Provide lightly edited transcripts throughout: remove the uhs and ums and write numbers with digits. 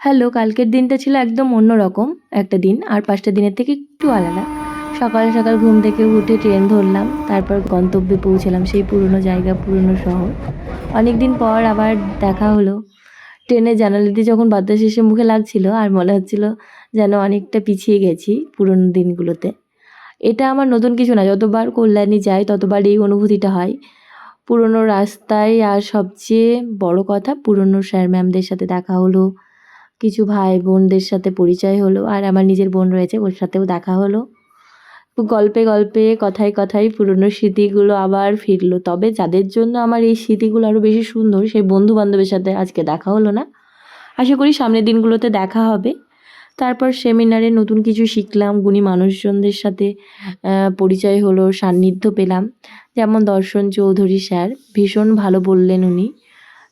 Hello, কালকের দিনটা ছিল একদম অন্যরকম একটা দিন, আর ৫টা দিনের থেকে একটু আলাদা। সকাল সকাল ঘুম থেকে উঠে ট্রেন ধরলাম, তারপর গন্তব্যে পৌঁছালাম, সেই পুরনো জায়গা, পুরনো শহর। অনেক দিন পর আবার দেখা হলো। ট্রেনের জানালা দিয়ে যখন বাতাস এসে মুখে লাগছিল, আর মনে হচ্ছিল যেন অনেকটা পিছিয়ে গেছি পুরনো দিনগুলোতে। এটা আমার নতুন কিছু না, যতবার কল্যাণী যাই ততবার এই অনুভূতিটা হয়। পুরনো রাস্তায়, আর সবচেয়ে বড় কথা পুরনো স্যার ম্যামদের সাথে দেখা হলো, কিছু ভাই বোনদের সাথে পরিচয় হলো, আর আমার নিজের বোন রয়েছে, ওর সাথেও দেখা হলো। গল্পে গল্পে, কথায় কথায় পুরনো স্মৃতিগুলো আবার ফিরলো। তবে যাদের জন্য আমার এই স্মৃতিগুলো আরও বেশি সুন্দর, সেই বন্ধু বান্ধবের সাথে আজকে দেখা হলো না। আশা করি সামনের দিনগুলোতে দেখা হবে। তারপর সেমিনারে নতুন কিছু শিখলাম, গুণী মানুষজনদের সাথে পরিচয় হলো, সান্নিধ্য পেলাম। যেমন দর্শন চৌধুরী স্যার, ভীষণ ভালো বললেন উনি।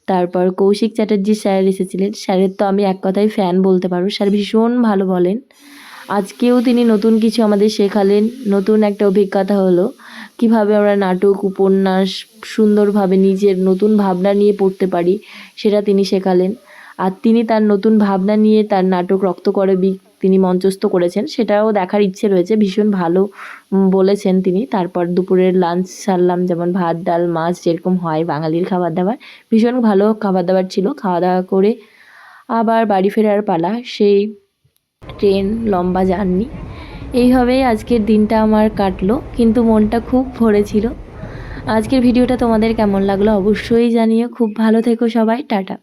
তারপর কৌশিক চ্যাটার্জি স্যার এসেছিলেন। স্যারের তো আমি এক কথায় ফ্যান বলতে পারো, স্যার ভীষণ ভালো বলেন। আজকেও তিনি নতুন কিছু আমাদের শেখালেন, নতুন একটা অভিজ্ঞতা হলো কিভাবে আমরা নাটক, উপন্যাস সুন্দরভাবে নিজের নতুন ভাবনা নিয়ে পড়তে পারি, সেটা তিনি শেখালেন। আর তিনি তার নতুন ভাবনা নিয়ে তার নাটক রক্তকরবী তিনি মঞ্চস্থ করেছেন, সেটাও দেখার ইচ্ছে রয়েছে। ভীষণ ভালো বলেছেন তিনি। তারপর দুপুরের লাঞ্চ সারলাম, যেমন ভাত ডাল মাছ যেরকম হয় বাঙালির খাবার দাবার, ভীষণ ভালো খাবার দাবার ছিল। খাওয়া দাওয়া করে আবার বাড়ি ফেরার পালা, সেই ট্রেন, লম্বা জার্নি। এইভাবেই আজকের দিনটা আমার কাটলো, কিন্তু মনটা খুব ভরে ছিল। আজকের ভিডিওটা তোমাদের কেমন লাগলো অবশ্যই জানিও। খুব ভালো থেকো সবাই, টাটা।